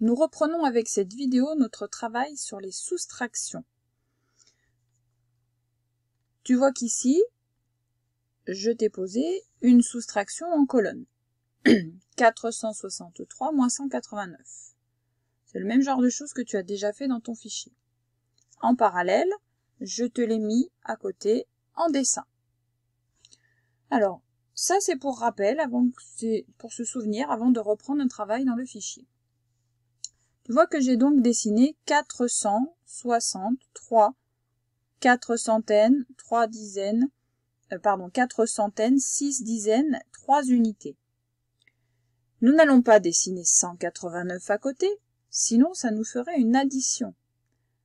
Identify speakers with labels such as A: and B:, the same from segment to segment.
A: Nous reprenons avec cette vidéo notre travail sur les soustractions. Tu vois qu'ici, je t'ai posé une soustraction en colonne. 463 moins 189. C'est le même genre de choses que tu as déjà fait dans ton fichier. En parallèle, je te l'ai mis à côté en dessin. Alors, ça c'est pour rappel, pour se souvenir avant de reprendre un travail dans le fichier. Tu vois que j'ai donc dessiné 463, 4 centaines, 3 dizaines, 4 centaines, 6 dizaines, 3 unités. Nous n'allons pas dessiner 189 à côté, sinon ça nous ferait une addition.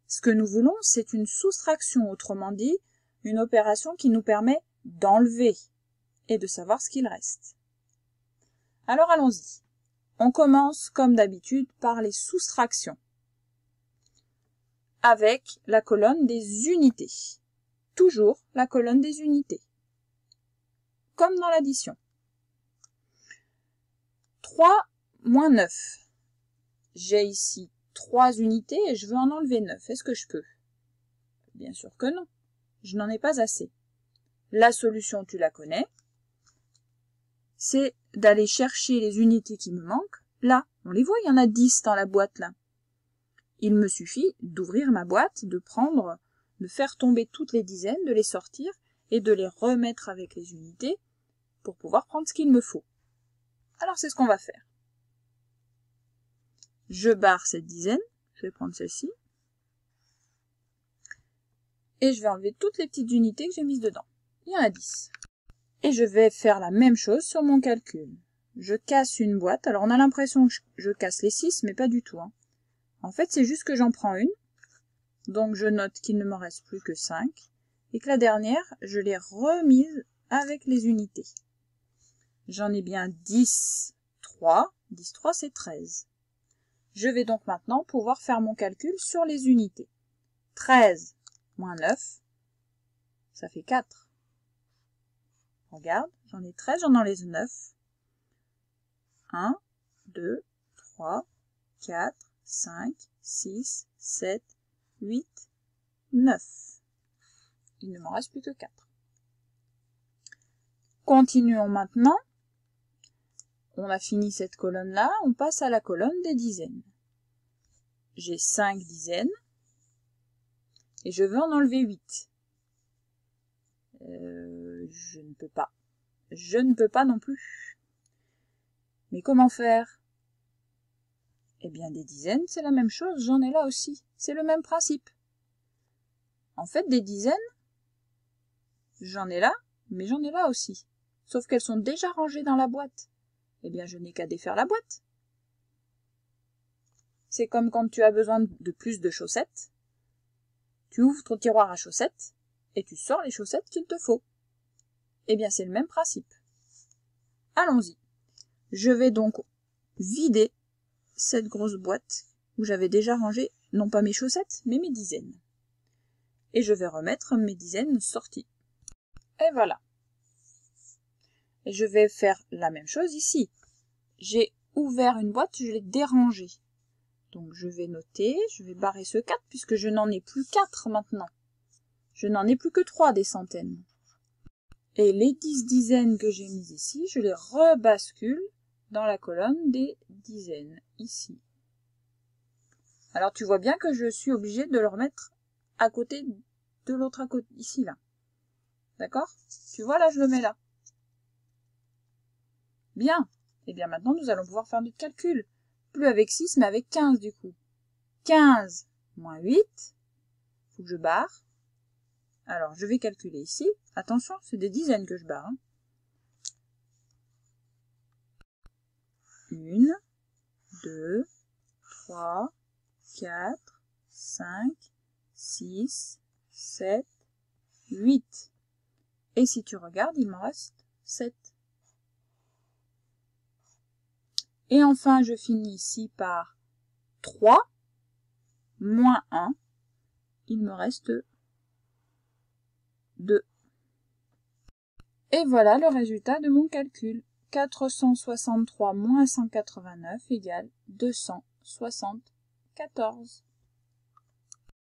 A: Ce que nous voulons, c'est une soustraction, autrement dit, une opération qui nous permet d'enlever et de savoir ce qu'il reste. Alors allons-y. On commence, comme d'habitude, par les soustractions, avec la colonne des unités. Toujours la colonne des unités, comme dans l'addition. 3 moins 9. J'ai ici 3 unités et je veux en enlever 9. Est-ce que je peux? Bien sûr que non. Je n'en ai pas assez. La solution, tu la connais. C'est d'aller chercher les unités qui me manquent. Là, on les voit, il y en a 10 dans la boîte là. Il me suffit d'ouvrir ma boîte, de faire tomber toutes les dizaines, de les sortir et de les remettre avec les unités pour pouvoir prendre ce qu'il me faut. Alors c'est ce qu'on va faire. Je barre cette dizaine, je vais prendre celle-ci, et je vais enlever toutes les petites unités que j'ai mises dedans. Il y en a 10. Et je vais faire la même chose sur mon calcul. Je casse une boîte, alors on a l'impression que je casse les 6, mais pas du tout. En fait, c'est juste que j'en prends une, donc je note qu'il ne m'en reste plus que 5, et que la dernière, je l'ai remise avec les unités. J'en ai bien 10, 3, 10, 3 c'est 13. Je vais donc maintenant pouvoir faire mon calcul sur les unités. 13 moins 9, ça fait 4. Regarde, j'en ai 13, j'en enlève 9. 1, 2, 3, 4, 5, 6, 7, 8, 9. Il ne m'en reste plus que 4. Continuons maintenant. On a fini cette colonne-là, on passe à la colonne des dizaines. J'ai 5 dizaines et je veux en enlever 8. Je ne peux pas. Je ne peux pas non plus. Mais comment faire? Eh bien, des dizaines, c'est la même chose, j'en ai là aussi. C'est le même principe. En fait, des dizaines, j'en ai là, mais j'en ai là aussi. Sauf qu'elles sont déjà rangées dans la boîte. Eh bien, je n'ai qu'à défaire la boîte. C'est comme quand tu as besoin de plus de chaussettes. Tu ouvres ton tiroir à chaussettes et tu sors les chaussettes qu'il te faut. Eh bien, c'est le même principe. Allons-y. Je vais donc vider cette grosse boîte où j'avais déjà rangé, non pas mes chaussettes, mais mes dizaines. Et je vais remettre mes dizaines sorties. Et voilà. Et je vais faire la même chose ici. J'ai ouvert une boîte, je l'ai dérangée. Donc je vais noter, je vais barrer ce 4 puisque je n'en ai plus 4 maintenant. Je n'en ai plus que 3 des centaines. Et les 10 dizaines que j'ai mises ici, je les rebascule dans la colonne des dizaines, ici. Alors tu vois bien que je suis obligée de le remettre à côté de l'autre à côté, ici, là. D'accord? Tu vois, là, je le mets là. Bien. Et bien maintenant, nous allons pouvoir faire notre calcul. Plus avec 6, mais avec 15 du coup. 15 moins 8, faut que je barre. Alors, je vais calculer ici. Attention, c'est des dizaines que je barre. 1, 2, 3, 4, 5, 6, 7, 8. Et si tu regardes, il m'en reste 7. Et enfin, je finis ici par 3 moins 1. Il me reste 2. Et voilà le résultat de mon calcul. 463 moins 189 égale 200. 474.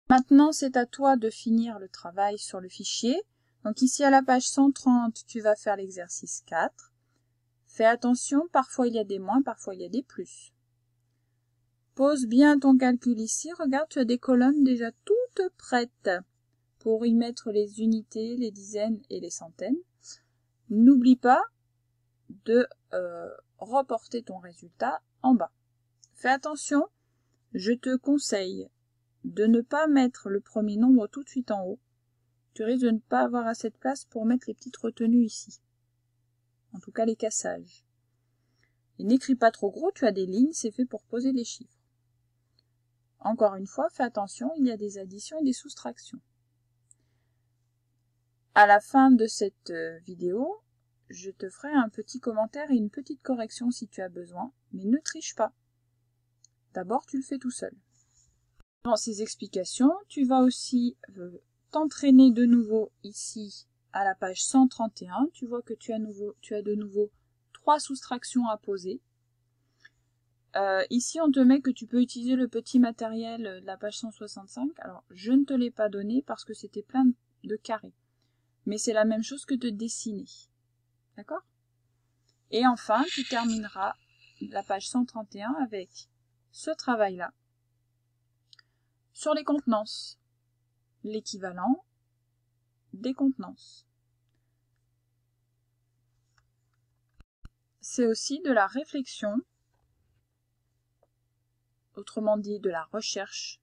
A: Maintenant, c'est à toi de finir le travail sur le fichier. Donc ici, à la page 130, tu vas faire l'exercice 4. Fais attention, parfois il y a des moins, parfois il y a des plus. Pose bien ton calcul ici. Regarde, tu as des colonnes déjà toutes prêtes pour y mettre les unités, les dizaines et les centaines. N'oublie pas de reporter ton résultat en bas. Fais attention, je te conseille de ne pas mettre le premier nombre tout de suite en haut. Tu risques de ne pas avoir assez de place pour mettre les petites retenues ici. En tout cas, les cassages. Et n'écris pas trop gros, tu as des lignes, c'est fait pour poser les chiffres. Encore une fois, fais attention, il y a des additions et des soustractions. À la fin de cette vidéo, je te ferai un petit commentaire et une petite correction si tu as besoin, mais ne triche pas. D'abord, tu le fais tout seul. Dans ces explications, tu vas aussi t'entraîner de nouveau ici à la page 131. Tu vois que tu as de nouveau 3 soustractions à poser. Ici, on te met que tu peux utiliser le petit matériel de la page 165. Alors, je ne te l'ai pas donné parce que c'était plein de carrés. Mais c'est la même chose que de dessiner. D'accord? Et enfin, tu termineras la page 131 avec ce travail-là sur les contenances, l'équivalent des contenances. C'est aussi de la réflexion, autrement dit de la recherche.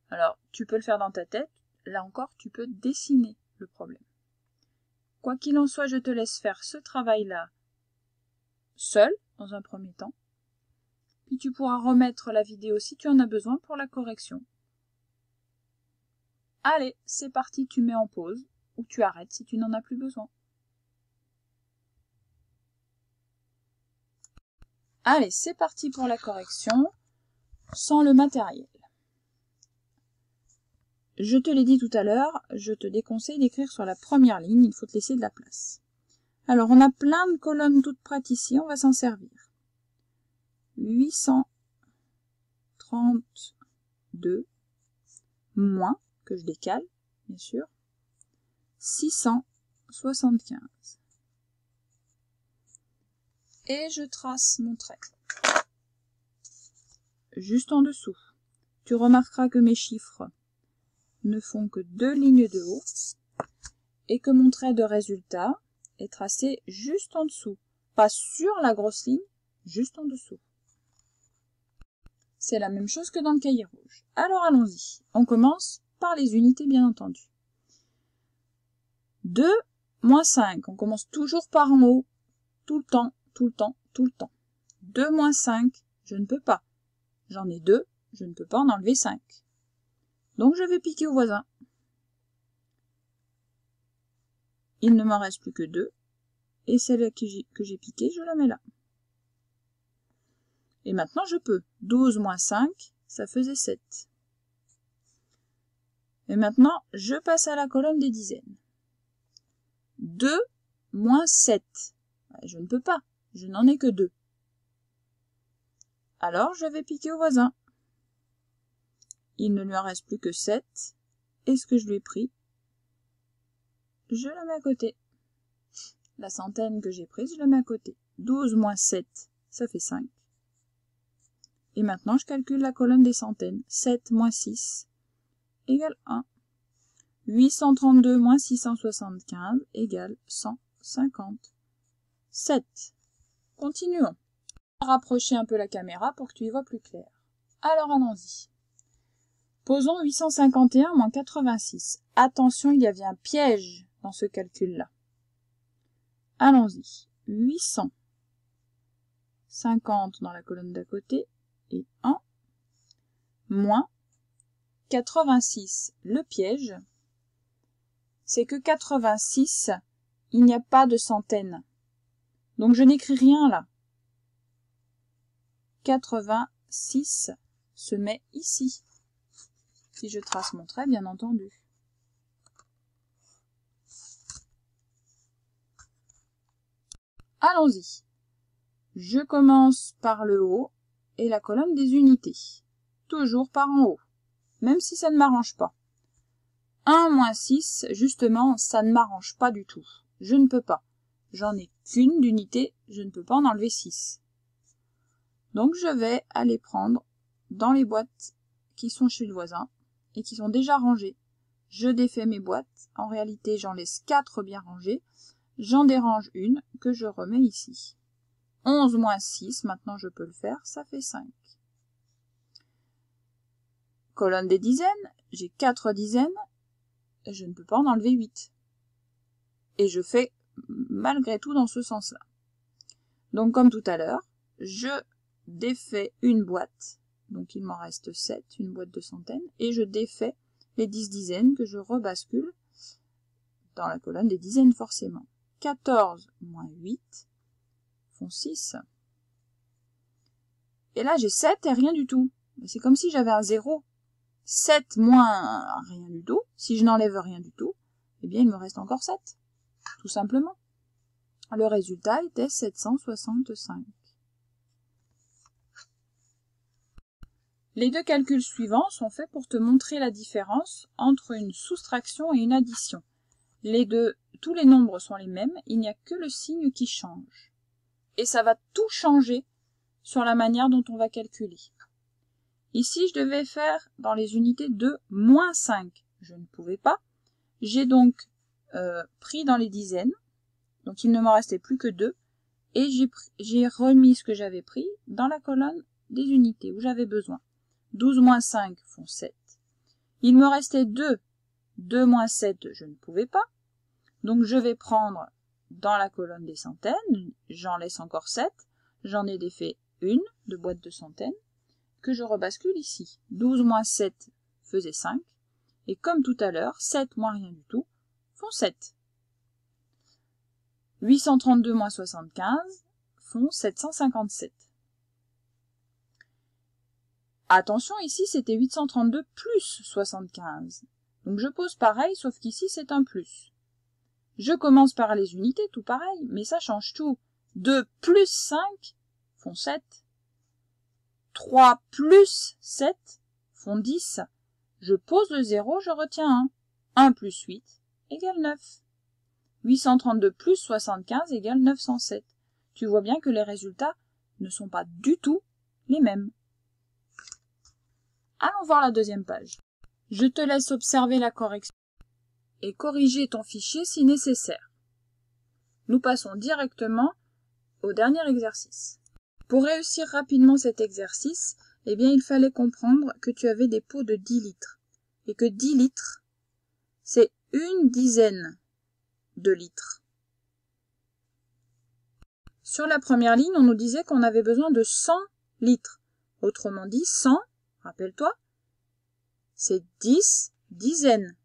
A: Alors, tu peux le faire dans ta tête, là encore, tu peux dessiner le problème. Quoi qu'il en soit, je te laisse faire ce travail-là seul, dans un premier temps, puis tu pourras remettre la vidéo si tu en as besoin pour la correction. Allez, c'est parti, tu mets en pause, ou tu arrêtes si tu n'en as plus besoin. Allez, c'est parti pour la correction, sans le matériel. Je te l'ai dit tout à l'heure, je te déconseille d'écrire sur la première ligne, il faut te laisser de la place. Alors, on a plein de colonnes toutes prêtes ici, on va s'en servir. 832, moins, que je décale, bien sûr, 675. Et je trace mon trait. Juste en dessous, tu remarqueras que mes chiffres ne font que 2 lignes de haut et que mon trait de résultat est tracé juste en dessous. Pas sur la grosse ligne, juste en dessous. C'est la même chose que dans le cahier rouge. Alors allons-y. On commence par les unités, bien entendu. 2 moins 5. On commence toujours par en haut. Tout le temps, tout le temps, tout le temps. 2 moins 5, je ne peux pas. J'en ai 2, je ne peux pas en enlever 5. Donc je vais piquer au voisin. Il ne m'en reste plus que 2. Et celle que j'ai piquée, je la mets là. Et maintenant, je peux. 12 moins 5, ça faisait 7. Et maintenant, je passe à la colonne des dizaines. 2 moins 7. Je ne peux pas. Je n'en ai que 2. Alors, je vais piquer au voisin. Il ne lui en reste plus que 7. Et ce que je lui ai pris, je la mets à côté. La centaine que j'ai prise, je la mets à côté. 12 moins 7, ça fait 5. Et maintenant, je calcule la colonne des centaines. 7 moins 6 égale 1. 832 moins 675 égale 157. Continuons. Rapprocher un peu la caméra pour que tu y vois plus clair. Alors, allons-y. Posons 851 moins 86. Attention, il y avait un piège dans ce calcul-là. Allons-y. 850 dans la colonne d'à côté et 1 moins 86. Le piège, c'est que 86, il n'y a pas de centaines. Donc je n'écris rien là. 86 se met ici. Si je trace mon trait, bien entendu. Allons-y. Je commence par le haut et la colonne des unités. Toujours par en haut, même si ça ne m'arrange pas. 1 moins 6, justement, ça ne m'arrange pas du tout. Je ne peux pas. J'en ai qu'une d'unité, je ne peux pas en enlever 6. Donc je vais aller prendre dans les boîtes qui sont chez le voisin et qui sont déjà rangées. Je défais mes boîtes, en réalité j'en laisse 4 bien rangées, j'en dérange une que je remets ici. 11 moins 6, maintenant je peux le faire, ça fait 5. Colonne des dizaines, j'ai 4 dizaines, je ne peux pas en enlever 8. Et je fais malgré tout dans ce sens-là. Donc comme tout à l'heure, je défais une boîte, donc il m'en reste 7, une boîte de centaines, et je défais les 10 dizaines que je rebascule dans la colonne des dizaines forcément. 14 moins 8 font 6. Et là j'ai 7 et rien du tout. C'est comme si j'avais un 0. 7 moins rien du tout, si je n'enlève rien du tout, eh bien il me reste encore 7, tout simplement. Le résultat était 765. Les deux calculs suivants sont faits pour te montrer la différence entre une soustraction et une addition. Tous les nombres sont les mêmes, il n'y a que le signe qui change. Et ça va tout changer sur la manière dont on va calculer. Ici, je devais faire dans les unités de moins 5. Je ne pouvais pas. J'ai donc pris dans les dizaines, donc il ne m'en restait plus que 2, et j'ai remis ce que j'avais pris dans la colonne des unités où j'avais besoin. 12 moins 5 font 7. Il me restait 2. 2 moins 7, je ne pouvais pas. Donc je vais prendre dans la colonne des centaines, j'en laisse encore 7, j'en ai défait une de boîte de centaines, que je rebascule ici. 12 moins 7 faisait 5, et comme tout à l'heure, 7 moins rien du tout font 7. 832 moins 75 font 757. Attention, ici c'était 832 plus 75. Donc je pose pareil, sauf qu'ici c'est un plus. Je commence par les unités, tout pareil, mais ça change tout. 2 plus 5 font 7. 3 plus 7 font 10. Je pose le 0, je retiens 1. 1 plus 8 égale 9. 832 plus 75 égale 907. Tu vois bien que les résultats ne sont pas du tout les mêmes. Allons voir la deuxième page. Je te laisse observer la correction et corriger ton fichier si nécessaire. Nous passons directement au dernier exercice. Pour réussir rapidement cet exercice, eh bien, il fallait comprendre que tu avais des pots de 10 litres et que 10 litres, c'est une dizaine de litres. Sur la première ligne, on nous disait qu'on avait besoin de 100 litres. Autrement dit, 100, rappelle-toi, c'est 10 dizaines.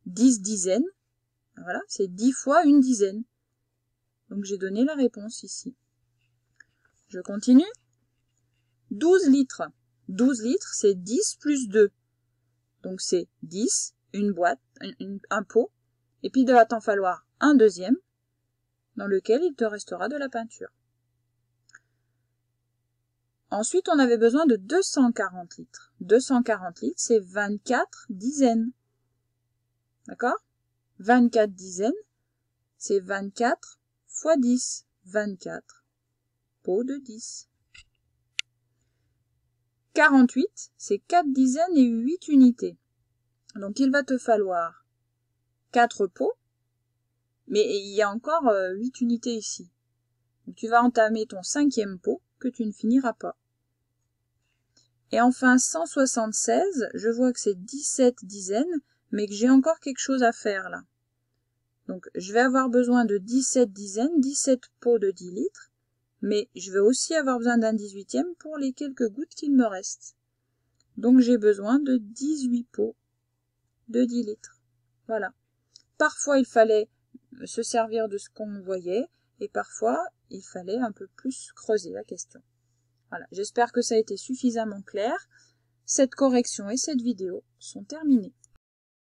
A: 10 dizaines, voilà, c'est 10 fois une dizaine. Donc j'ai donné la réponse ici. Je continue. 12 litres. 12 litres, c'est 10 plus 2. Donc c'est 10, une boîte, un pot, et puis il va t'en falloir un deuxième, dans lequel il te restera de la peinture. Ensuite, on avait besoin de 240 litres. 240 litres, c'est 24 dizaines. D'accord? 24 dizaines, c'est 24 fois 10. 24 pots de 10. 48, c'est 4 dizaines et 8 unités. Donc il va te falloir 4 pots, mais il y a encore 8 unités ici. Donc tu vas entamer ton 5e pot que tu ne finiras pas. Et enfin 176, je vois que c'est 17 dizaines, mais que j'ai encore quelque chose à faire là. Donc je vais avoir besoin de 17 dizaines, 17 pots de 10 litres, mais je vais aussi avoir besoin d'un 18e pour les quelques gouttes qu'il me reste. Donc j'ai besoin de 18 pots de 10 litres. Voilà. Parfois il fallait se servir de ce qu'on voyait, et parfois il fallait un peu plus creuser la question. Voilà, j'espère que ça a été suffisamment clair. Cette correction et cette vidéo sont terminées.